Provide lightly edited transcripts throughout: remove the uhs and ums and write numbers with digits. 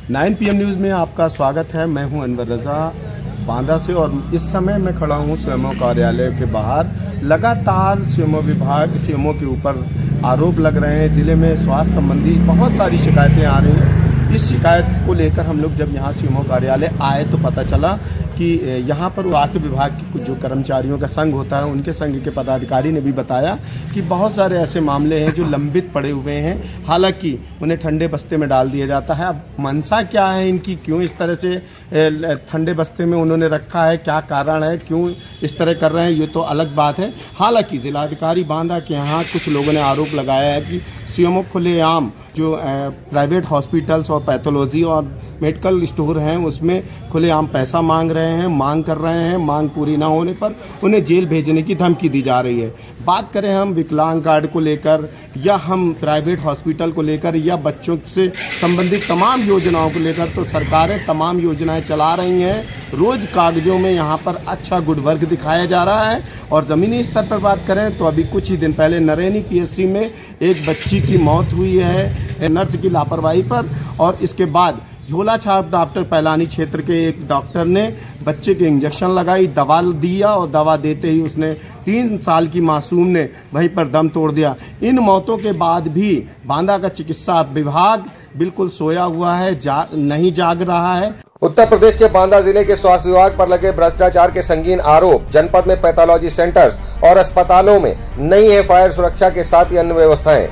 9 PM news में आपका स्वागत है। मैं हूं अनवर रज़ा बांदा से और इस समय मैं खड़ा हूं सीएमओ कार्यालय के बाहर। लगातार सीएमओ विभाग सीएमओ के ऊपर आरोप लग रहे हैं। ज़िले में स्वास्थ्य संबंधी बहुत सारी शिकायतें आ रही हैं। इस शिकायत को लेकर हम लोग जब यहाँ सीएमओ कार्यालय आए तो पता चला कि यहाँ पर स्वास्थ्य विभाग के कुछ जो कर्मचारियों का संघ होता है, उनके संघ के पदाधिकारी ने भी बताया कि बहुत सारे ऐसे मामले हैं जो लंबित पड़े हुए हैं। हालांकि उन्हें ठंडे बस्ते में डाल दिया जाता है। अब मंशा क्या है इनकी, क्यों इस तरह से ठंडे बस्ते में उन्होंने रखा है, क्या कारण है, क्यों इस तरह कर रहे हैं, ये तो अलग बात है। हालांकि जिलाधिकारी बांदा के यहाँ कुछ लोगों ने आरोप लगाया है कि सीएमओ खुलेआम जो प्राइवेट हॉस्पिटल्स और पैथोलॉजी और मेडिकल स्टोर हैं उसमें खुलेआम पैसा मांग रहे हैं, मांग कर रहे हैं। मांग पूरी ना होने पर उन्हें जेल भेजने की धमकी दी जा रही है। बात करें हम विकलांग कार्ड को लेकर या हम प्राइवेट हॉस्पिटल को लेकर या बच्चों से संबंधित तमाम योजनाओं को लेकर, तो सरकारें तमाम योजनाएं चला रही हैं। रोज़ कागजों में यहाँ पर अच्छा गुड वर्क दिखाया जा रहा है। और ज़मीनी स्तर पर बात करें तो अभी कुछ ही दिन पहले नरैनी PSC में एक बच्ची की मौत हुई है नर्स की लापरवाही पर। और इसके बाद झोला छाप डॉक्टर पैलानी क्षेत्र के एक डॉक्टर ने बच्चे के इंजेक्शन लगाई, दवा दिया और दवा देते ही उसने 3 साल की मासूम ने वहीं पर दम तोड़ दिया। इन मौतों के बाद भी बांदा का चिकित्सा विभाग बिल्कुल सोया हुआ है, नहीं जाग रहा है। उत्तर प्रदेश के बांदा जिले के स्वास्थ्य विभाग पर लगे भ्रष्टाचार के संगीन आरोप। जनपद में पैथोलॉजी सेंटर्स और अस्पतालों में नहीं है फायर सुरक्षा के साथ ही अन्य व्यवस्थाएं।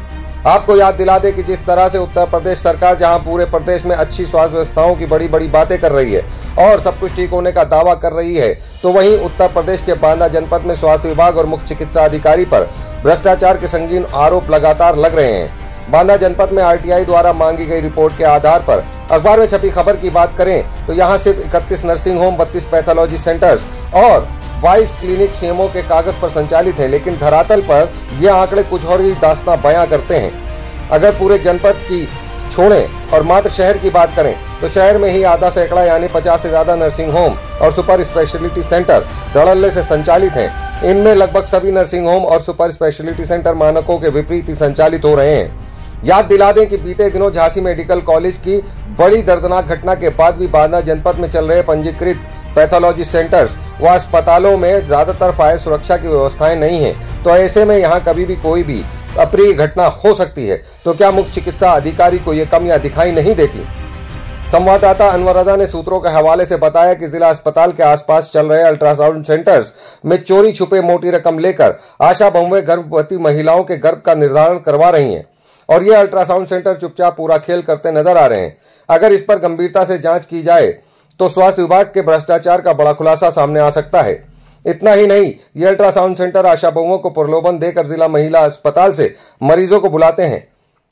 आपको याद दिला दे कि जिस तरह से उत्तर प्रदेश सरकार जहां पूरे प्रदेश में अच्छी स्वास्थ्य व्यवस्थाओं की बड़ी बड़ी बातें कर रही है और सब कुछ ठीक होने का दावा कर रही है, तो वहीं उत्तर प्रदेश के बांदा जनपद में स्वास्थ्य विभाग और मुख्य चिकित्सा अधिकारी पर भ्रष्टाचार के संगीन आरोप लगातार लग रहे हैं। बांदा जनपद में RTI द्वारा मांगी गई रिपोर्ट के आधार पर अखबार में छपी खबर की बात करें तो यहाँ सिर्फ 31 नर्सिंग होम, 32 पैथोलॉजी सेंटर्स और 22 क्लिनिक सीएमओ के कागज पर संचालित है, लेकिन धरातल पर ये आंकड़े कुछ और ही दास्तां बयां करते हैं। अगर पूरे जनपद की छोड़ें और मात्र शहर की बात करें तो शहर में ही आधा सैकड़ा यानी 50 से ज्यादा नर्सिंग होम और सुपर स्पेशलिटी सेंटर धड़ल्ले से संचालित हैं। इनमें लगभग सभी नर्सिंग होम और सुपर स्पेशलिटी सेंटर मानकों के विपरीत ही संचालित हो रहे हैं। याद दिला दें कि बीते दिनों झांसी मेडिकल कॉलेज की बड़ी दर्दनाक घटना के बाद भी बांदा जनपद में चल रहे पंजीकृत पैथोलॉजी सेंटर्स व अस्पतालों में ज्यादातर फायर सुरक्षा की व्यवस्थाएं नहीं है। तो ऐसे में यहाँ कभी भी कोई भी अप्रिय घटना हो सकती है। तो क्या मुख्य चिकित्सा अधिकारी को ये कमियां दिखाई नहीं देती? संवाददाता अनवर रज़ा ने सूत्रों के हवाले से बताया कि जिला अस्पताल के आसपास चल रहे अल्ट्रासाउंड सेंटर्स में चोरी छुपे मोटी रकम लेकर आशा बहुएं गर्भवती महिलाओं के गर्भ का निर्धारण करवा रही हैं और ये अल्ट्रासाउंड सेंटर चुपचाप पूरा खेल करते नजर आ रहे हैं। अगर इस पर गंभीरता से जांच की जाए तो स्वास्थ्य विभाग के भ्रष्टाचार का बड़ा खुलासा सामने आ सकता है। इतना ही नहीं, ये अल्ट्रासाउंड सेंटर आशा बहुओं को प्रलोभन देकर जिला महिला अस्पताल से मरीजों को बुलाते हैं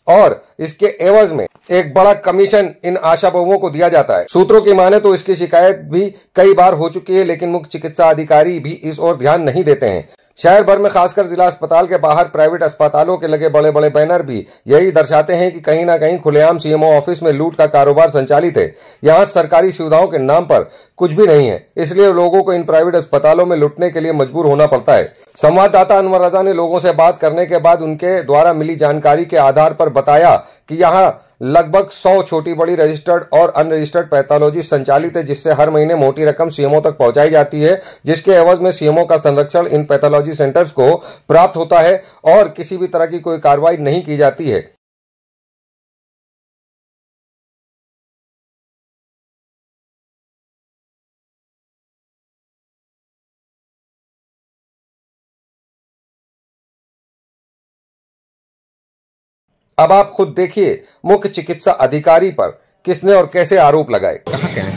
और इसके एवज में एक बड़ा कमीशन इन आशा बहुओं को दिया जाता है। सूत्रों की माने तो इसकी शिकायत भी कई बार हो चुकी है, लेकिन मुख्य चिकित्सा अधिकारी भी इस ओर ध्यान नहीं देते हैं। शहर भर में खासकर जिला अस्पताल के बाहर प्राइवेट अस्पतालों के लगे बड़े बड़े बैनर भी यही दर्शाते हैं कि कहीं ना कहीं खुलेआम सीएमओ ऑफिस में लूट का कारोबार संचालित है। यहाँ सरकारी सुविधाओं के नाम पर कुछ भी नहीं है, इसलिए लोगों को इन प्राइवेट अस्पतालों में लुटने के लिए मजबूर होना पड़ता है। संवाददाता अनवर रज़ा ने लोगों से बात करने के बाद उनके द्वारा मिली जानकारी के आधार पर बताया कि यहाँ लगभग 100 छोटी बड़ी रजिस्टर्ड और अनरजिस्टर्ड पैथोलॉजी संचालित है, जिससे हर महीने मोटी रकम सीएमओ तक पहुंचाई जाती है, जिसके एवज में सीएमओ का संरक्षण इन पैथोलॉजी सेंटर्स को प्राप्त होता है और किसी भी तरह की कोई कार्रवाई नहीं की जाती है। अब आप खुद देखिए मुख्य चिकित्सा अधिकारी पर किसने और कैसे आरोप लगाए। कहाँ से आए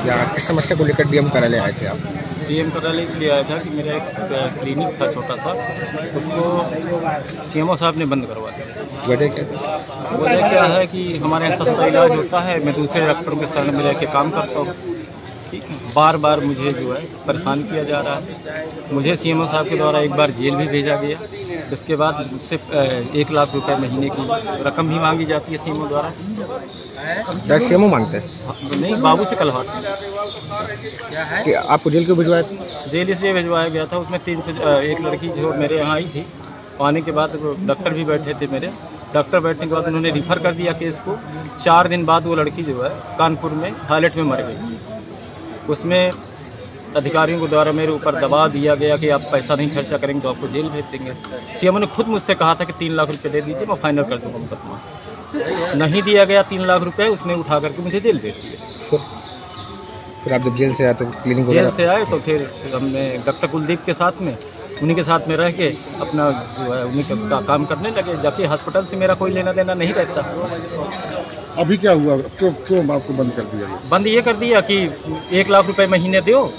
या किस समस्या को लेकर डीएम कार्यालय आए थे आप? डीएम कार्यालय इसलिए आया था कि मेरा एक क्लिनिक था छोटा सा, उसको सीएमओ साहब ने बंद करवा दिया। वजह क्या? वजह क्या है कि हमारे यहाँ सस्ता इलाज होता है, मैं दूसरे डॉक्टरों के साथ में रह के काम करता हूँ। ठीक है, बार बार मुझे जो है परेशान किया जा रहा है। मुझे सीएमओ साहब के द्वारा एक बार जेल भी भेजा गया। इसके बाद मुझसे 1 लाख रुपए महीने की रकम भी मांगी जाती है सीएमओ द्वारा। डायरेक्ट सीएमओ मांगते हैं? नहीं, बाबू से कहलवाते हैं। कि आपको जेल क्यों भिजवाया था? जेल इसलिए भिजवाया गया था, उसमें 3 से 1 लड़की जो मेरे यहाँ आई थी, आने के बाद डॉक्टर भी बैठे थे मेरे, डॉक्टर बैठने के बाद उन्होंने रिफ़र कर दिया केस को। 4 दिन बाद वो लड़की जो है कानपुर में टॉयलेट में मर गई। उसमें अधिकारियों के द्वारा मेरे ऊपर दबाव दिया गया कि आप पैसा नहीं खर्चा करेंगे तो आपको जेल भेज देंगे। सीएम ने खुद मुझसे कहा था कि 3 लाख रुपए दे दीजिए, मैं फाइनल कर दूंगा मुकदमा। नहीं दिया गया 3 लाख रुपए, उसने उठा करके मुझे जेल भेज दिया। फिर आप जब जेल से आए तो क्लिनिक जेल से आए तो फिर हमने डॉक्टर कुलदीप के साथ में, उन्हीं के साथ में रह के अपना जो है उन्हीं का काम करने लगे, जबकि हॉस्पिटल से मेरा कोई लेना देना नहीं रहता। अभी क्या हुआ, क्यों आपको बंद कर दिया? बंद ये कर दिया कि 1 लाख रुपए महीने दो,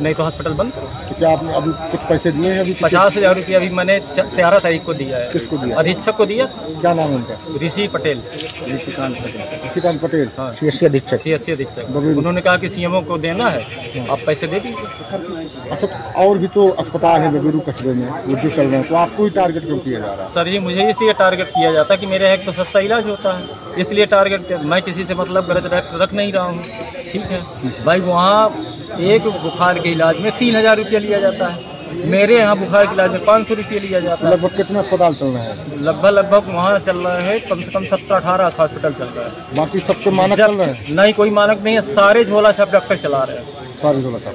नहीं तो हॉस्पिटल बंद करो। तो क्या आपने अभी कुछ पैसे दिए हैं? अभी 50,000 रुपया अभी मैंने 13 तारीख को दिया है। किसको दिया? अधीक्षक को दिया। क्या नाम है उनका? ऋषि पटेल। ऋषिकांत पटेल। हाँ, सीएससी अधीक्षक। सीएससी अधीक्षक। उन्होंने कहा कि सीएमओ को देना है, आप पैसे दे दीजिए। अच्छा, और भी तो अस्पताल है बगेरू कस्बे में वो जो चल रहे हैं, तो आपको ही टारगेट क्यों किया जा रहा है? सर जी, मुझे इसलिए टारगेट किया जाता है कि मेरे यहाँ तो सस्ता इलाज होता है, इसलिए टारगेट। मैं किसी से मतलब गलत रख नहीं रहा हूँ, ठीक है भाई। वहाँ एक बुखार के इलाज में 3,000 रुपया लिया जाता है, मेरे यहाँ बुखार के इलाज में 500 रुपया लिया जाता है। लगभग कितने अस्पताल चल रहे हैं? लगभग वहाँ चल रहा है कम से कम 17-18 हॉस्पिटल चल रहा है। बाकी सब तो मानक चल रहे हैं? नहीं, कोई मानक नहीं है, सारे झोला छाप डॉक्टर चला रहे हैं। सारे झोला छाप,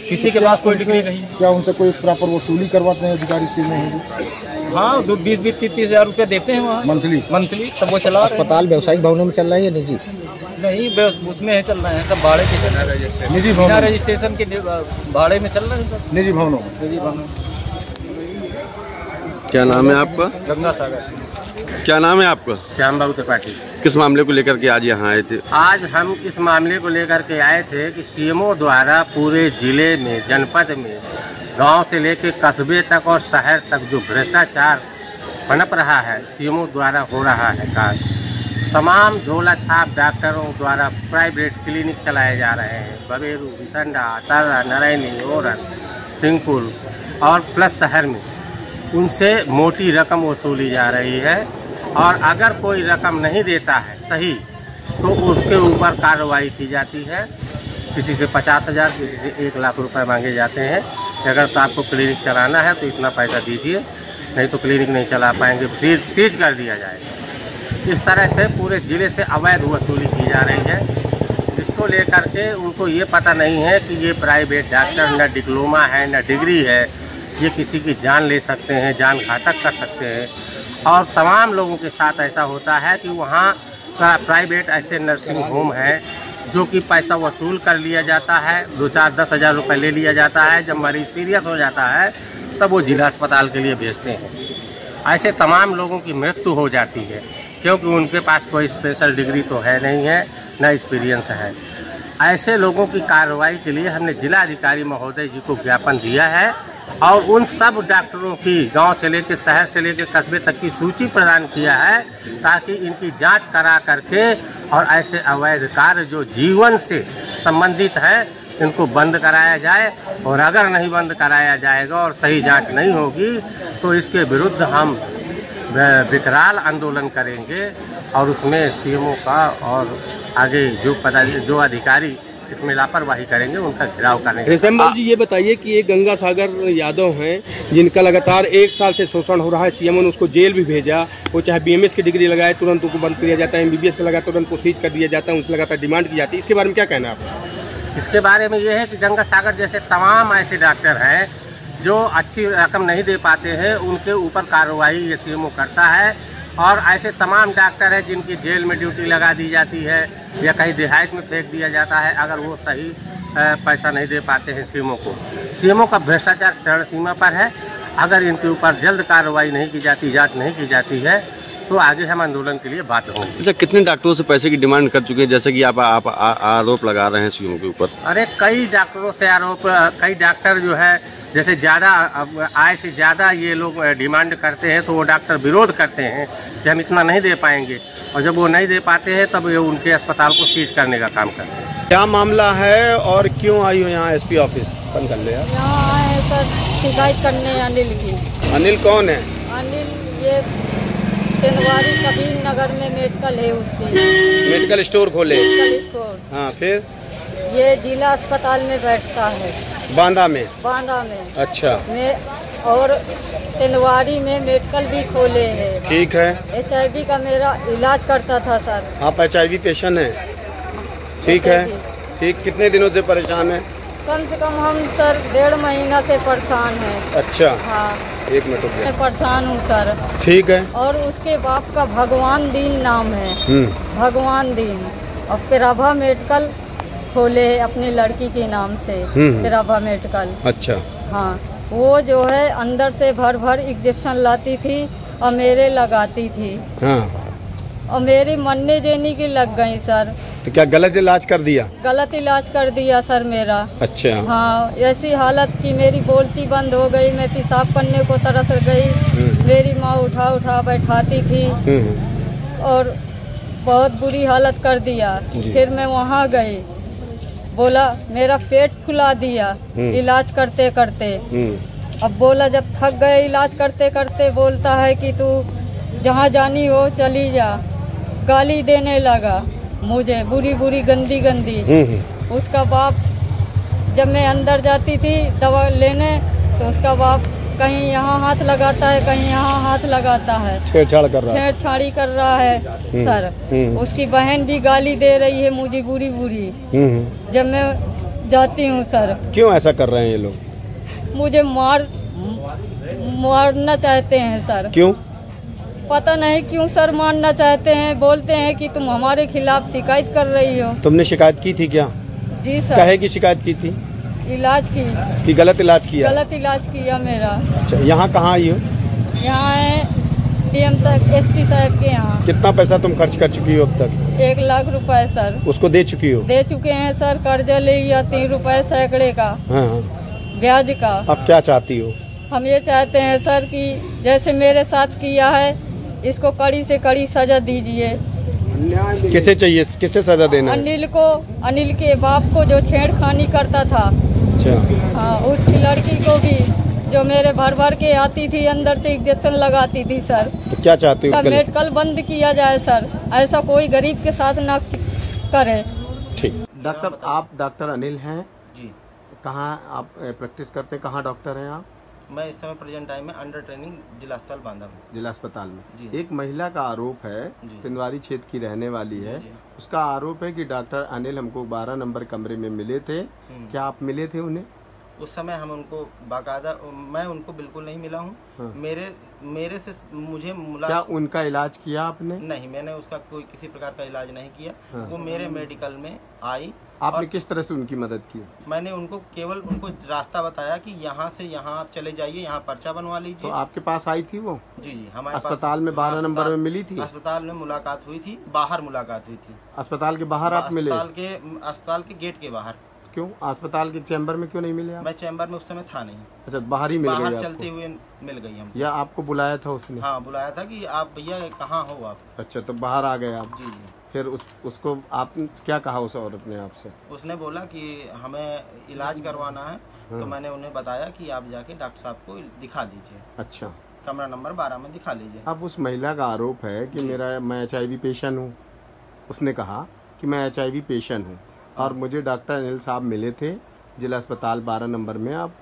किसी के पास कोई डिग्री नहीं। क्या उनसे कोई प्रॉपर वसूली करवाते हैं अधिकारी से? नहीं। हाँ, 20-30 हज़ार रुपया देते हैं वहाँ मंथली, तब वो चला रहे हैं। अस्पताल व्यावसायिक भवनों में चल रहा है या निजी? नहीं, उसमें है चल रहे हैं सब भाड़े के, निजी बिना भवनों, रजिस्ट्रेशन के भाड़े में चल रहे हैं सब निजी भवनों। निजी भवनों। क्या नाम है आपका? गंगा सागर। क्या नाम है आपका? श्याम बाबू त्रिपाठी। किस मामले को लेकर के आज यहाँ आए थे? आज हम इस मामले को लेकर के आए थे कि सीएमओ द्वारा पूरे जिले में, जनपद में, गांव से लेकर कस्बे तक और शहर तक जो भ्रष्टाचार पनप रहा है, सीएमओ द्वारा हो रहा है कार्य। तमाम झोला छाप डॉक्टरों द्वारा प्राइवेट क्लिनिक चलाए जा रहे हैं, बबेरू, बिसंडा, तारा, नारायणी, ओरन, सिंहपुर और प्लस शहर में। उनसे मोटी रकम वसूली जा रही है और अगर कोई रकम नहीं देता है सही तो उसके ऊपर कार्रवाई की जाती है। किसी से 50,000, किसी से 1 लाख रुपए मांगे जाते हैं कि अगर तो आपको क्लिनिक चलाना है तो इतना पैसा दीजिए, नहीं तो क्लिनिक नहीं चला पाएंगे, सीज कर दिया जाएगा। इस तरह से पूरे जिले से अवैध वसूली की जा रही है, जिसको लेकर के उनको ये पता नहीं है कि ये प्राइवेट डॉक्टर न डिप्लोमा है न डिग्री है, ये किसी की जान ले सकते हैं, जान घातक कर सकते हैं। और तमाम लोगों के साथ ऐसा होता है कि वहाँ का प्राइवेट ऐसे नर्सिंग होम है जो कि पैसा वसूल कर लिया जाता है, 2-4-10 हज़ार रुपये ले लिया जाता है। जब मरीज सीरियस हो जाता है तब वो जिला अस्पताल के लिए भेजते हैं। ऐसे तमाम लोगों की मृत्यु हो जाती है क्योंकि उनके पास कोई स्पेशल डिग्री तो है नहीं है, न एक्सपीरियंस है। ऐसे लोगों की कार्रवाई के लिए हमने जिला अधिकारी महोदय जी को ज्ञापन दिया है और उन सब डॉक्टरों की गांव से लेकर शहर से लेकर कस्बे तक की सूची प्रदान किया है ताकि इनकी जांच करा करके और ऐसे अवैध कार्य जो जीवन से संबंधित है इनको बंद कराया जाए। और अगर नहीं बंद कराया जाएगा और सही जांच नहीं होगी तो इसके विरुद्ध हम विकराल आंदोलन करेंगे और उसमें सीएमओ का और आगे जो अधिकारी इसमें लापरवाही करेंगे उनका घेराव करेंगे। जी ये बताइए कि ये गंगा सागर यादव हैं जिनका लगातार 1 साल से शोषण हो रहा है, सीएम ने उसको जेल भी भेजा, वो चाहे बीएमएस की डिग्री लगाए तुरंत उसको बंद किया जाता है, एमबीबीएस का लगाए तुरंत को सीज कर दिया जाता है, उनसे लगातार डिमांड की जाती है। इसके बारे में क्या कहना है आपका? इसके बारे में ये है कि गंगा सागर जैसे तमाम ऐसे डॉक्टर हैं जो अच्छी रकम नहीं दे पाते हैं, उनके ऊपर कार्रवाई ये सीएमओ करता है। और ऐसे तमाम डॉक्टर हैं जिनकी जेल में ड्यूटी लगा दी जाती है या कहीं देहात में फेंक दिया जाता है अगर वो सही पैसा नहीं दे पाते हैं सीएमओ को। सीएमओ का भ्रष्टाचार चरण सीमा पर है। अगर इनके ऊपर जल्द कार्रवाई नहीं की जाती, जांच नहीं की जाती है तो आगे हम आंदोलन के लिए बात होंगे। अच्छा, कितने डॉक्टरों से पैसे की डिमांड कर चुके हैं जैसे कि आप आरोप लगा रहे हैं सीएमओ के ऊपर? अरे कई डॉक्टरों से आरोप, कई डॉक्टर जो है जैसे ज्यादा आय से ज्यादा ये लोग डिमांड करते हैं तो वो डॉक्टर विरोध करते हैं कि हम इतना नहीं दे पाएंगे और जब वो नहीं दे पाते हैं तब ये उनके अस्पताल को सीज करने का काम करते हैं। क्या मामला है और क्यों आई हो यहाँ एसपी ऑफिस? बंद कर ले। यहाँ आए सर शिकायत करने अनिल की। अनिल कौन है? अनिल ये तेंदुआरी कबीर नगर में मेडिकल है उसकी, मेडिकल स्टोर खोले। Medical store. हाँ, फिर ये जिला अस्पताल में बैठता है, बांदा में। बांदा में। अच्छा। और तिंदवारी में मेडिकल भी खोले हैं। ठीक है। HIV का मेरा इलाज करता था सर। आप HIV पेशेंट हैं? ठीक है। ठीक, कितने दिनों से परेशान हैं? कम से कम हम सर 1.5 महीना से परेशान हैं। अच्छा। हाँ, 1 मिनट रुक मैं परेशान हूँ सर। ठीक है। और उसके बाप का भगवान दीन नाम है। भगवान दीन। और पिराभा मेडिकल खोले है अपनी लड़की के नाम से। पिराभा मेडिकल। अच्छा। हाँ, वो जो है अंदर से भर भर इंजेक्शन लाती थी और मेरे लगाती थी। हाँ। और मेरी मरने देने की लग गई सर। तो क्या गलत इलाज कर दिया? गलत इलाज कर दिया सर मेरा। अच्छा। हाँ, ऐसी हालत की मेरी बोलती बंद हो गई, मैं पेशाब करने को तरस गई। मेरी माँ उठा उठा बैठाती थी और बहुत बुरी हालत कर दिया। फिर मैं वहाँ गई, बोला मेरा पेट फुला दिया इलाज करते करते। अब बोला जब थक गए इलाज करते करते, बोलता है कि तू जहाँ जानी हो चली जा। गाली देने लगा मुझे, बुरी बुरी गंदी गंदी। उसका बाप, जब मैं अंदर जाती थी दवा लेने, तो उसका बाप कहीं यहाँ हाथ लगाता है, कहीं यहाँ हाथ लगाता है, छेड़छाड़ी कर रहा है सर। उसकी बहन भी गाली दे रही है मुझे बुरी बुरी जब मैं जाती हूँ सर। क्यों ऐसा कर रहे हैं ये लोग? मुझे मारना चाहते हैं सर। क्यों? पता नहीं क्यों सर मारना चाहते हैं। बोलते हैं कि तुम हमारे खिलाफ शिकायत कर रही हो। तुमने शिकायत की थी क्या? जी सर। काहे की शिकायत की थी? इलाज की। कि गलत इलाज किया? गलत इलाज किया मेरा। अच्छा, यहाँ कहाँ आई हो? यहाँ है DM साहब, SP साहब के यहाँ। कितना पैसा तुम खर्च कर चुकी हो अब तक? 1 लाख रुपए सर। उसको दे चुकी हो? दे चुके हैं सर। कर्जा लिया 3 रुपए सैकड़े का। हाँ। ब्याज का। अब क्या चाहती हो? हम ये चाहते हैं सर कि जैसे मेरे साथ किया है, इसको कड़ी से कड़ी सजा दीजिए। किसे चाहिए, किसे सजा देना? अनिल को, अनिल के बाप को जो छेड़खानी करता था। अच्छा। हाँ, उसकी लड़की को भी, जो मेरे भर भर के आती थी, अंदर से इंजेक्शन लगाती थी सर। तो क्या चाहती हो? मेडिकल बंद किया जाए सर, ऐसा कोई गरीब के साथ ना करे। ठीक। डॉक्टर साहब, आप डॉक्टर अनिल हैं? जी। कहाँ आप प्रैक्टिस करते हैं? कहाँ डॉक्टर हैं आप? मैं इस समय प्रेजेंट टाइम में अंडर ट्रेनिंग जिला अस्पताल बांदा में। जिला अस्पताल में जी। एक महिला का आरोप है, तिंदवारी क्षेत्र की रहने वाली है, उसका आरोप है कि डॉक्टर अनिल हमको 12 नंबर कमरे में मिले थे। क्या आप मिले थे उन्हें? उस समय हम उनको बाकायदा, मैं उनको बिल्कुल नहीं मिला हूँ। हाँ। मेरे से मुझे क्या उनका इलाज किया आपने? नहीं, मैंने उसका कोई किसी प्रकार का इलाज नहीं किया। हाँ। वो मेरे मेडिकल में आई। आपने किस तरह से उनकी मदद की? मैंने उनको केवल उनको रास्ता बताया कि यहाँ से यहाँ आप चले जाइए, यहाँ पर्चा बनवा लीजिए। तो आपके पास आई थी वो? जी, हमारे अस्पताल में 12 नंबर में मिली थी? अस्पताल में मुलाकात हुई थी, बाहर मुलाकात हुई थी। अस्पताल के बाहर आप मिले? अस्पताल के गेट के बाहर। क्यों? अस्पताल के चैम्बर में क्यों नहीं मिले आप? मैं चैम्बर में उस समय था नहीं। अच्छा, बाहर ही मिल गई? बाहर चलते हुए मिल गई हम। या आपको बुलाया था उसने? हाँ, बुलाया था कि आप भैया कहाँ हो आप। अच्छा, तो बाहर आ गए आप? जी जी। फिर उसको आपने क्या कहा उस औरत ने आपसे? उसने बोला कि हमें इलाज करवाना है। हाँ। तो मैंने उन्हें बताया कि आप जाके डॉक्टर साहब को दिखा लीजिए। अच्छा। कमरा नंबर 12 में दिखा लीजिए। अब उस महिला का आरोप है कि मैं HIV पेशेंट हूँ। उसने कहा कि मैं HIV पेशेंट हूँ और मुझे डॉक्टर अनिल साहब मिले थे, जिला अस्पताल 12 नंबर में आप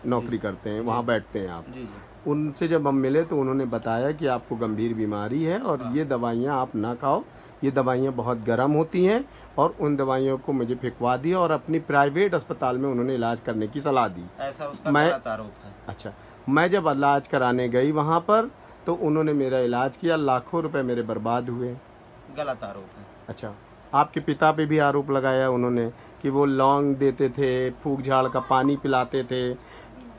नौकरी करते हैं, वहाँ बैठते हैं आप। जी। उनसे जब हम मिले तो उन्होंने बताया कि आपको गंभीर बीमारी है और ये दवाइयाँ आप ना खाओ, ये दवाइयाँ बहुत गर्म होती हैं, और उन दवाइयों को मुझे फेंकवा दिया और अपनी प्राइवेट अस्पताल में उन्होंने इलाज करने की सलाह दी। ऐसा उसका गलत आरोप है। अच्छा, मैं जब इलाज कराने गई वहाँ पर तो उन्होंने मेरा इलाज किया, लाखों रुपए मेरे बर्बाद हुए। गलत आरोप है। अच्छा, आपके पिता पे भी आरोप लगाया उन्होंने कि वो लौंग देते थे, फूक झाड़ का पानी पिलाते थे,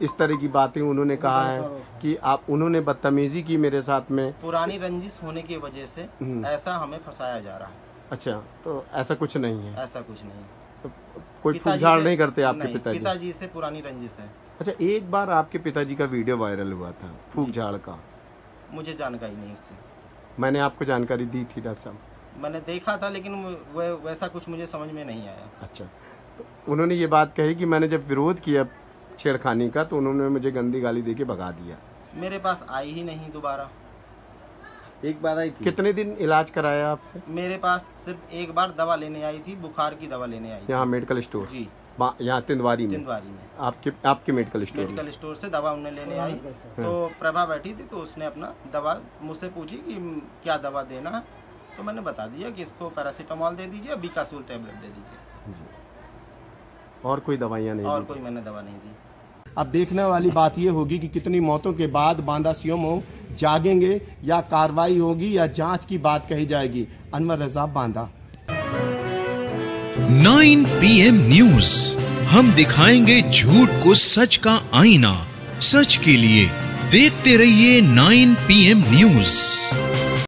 इस तरह की बातें उन्होंने कहा है कि उन्होंने बदतमीजी की मेरे साथ में। पुरानी रंजिश होने की वजह से ऐसा हमें फंसाया जा रहा है। अच्छा, तो ऐसा कुछ नहीं है? ऐसा कुछ नहीं। तो कोई फूक झाड़ नहीं करते आपके पिताजी? पिताजी से पुरानी रंजिश है। अच्छा, एक बार आपके पिताजी का वीडियो वायरल हुआ था फूक झाड़ का, मुझे जानकारी नहीं उससे। मैंने आपको जानकारी दी थी डॉक्टर साहब? मैंने देखा था लेकिन वैसा कुछ मुझे समझ में नहीं आया। अच्छा, तो उन्होंने ये बात कही कि मैंने जब विरोध किया छेड़खानी का तो उन्होंने मुझे गंदी गाली देके भगा दिया। मेरे पास आई ही नहीं दोबारा। एक बार आई थी। कितने दिन इलाज कराया आपसे? मेरे पास सिर्फ एक बार दवा लेने आई थी, बुखार की दवा लेने आई थी। यहाँ मेडिकल स्टोर? जी, यहाँ तिंदवारी में। तिंदवारी में आपके मेडिकल स्टोर? मेडिकल स्टोर से दवा उन्हें लेने आई, तो प्रभा बैठी थी, तो उसने अपना दवा मुझसे पूछी कि क्या दवा देना है, तो मैंने बता दिया कि इसको पैरासीटामोल दे दीजिए, बीकासूल टैबलेट दे दीजिए। और कोई दवाइयाँ नहीं? और कोई मैंने दवा नहीं दी। अब देखने वाली बात ये होगी कि कितनी मौतों के बाद बांदा सीएमओ जागेंगे, या कार्रवाई होगी, या जांच की बात कही जाएगी। अनवर रजा, बांदा। 9 PM न्यूज, हम दिखाएंगे झूठ को सच का आईना। सच के लिए देखते रहिए 9 PM न्यूज।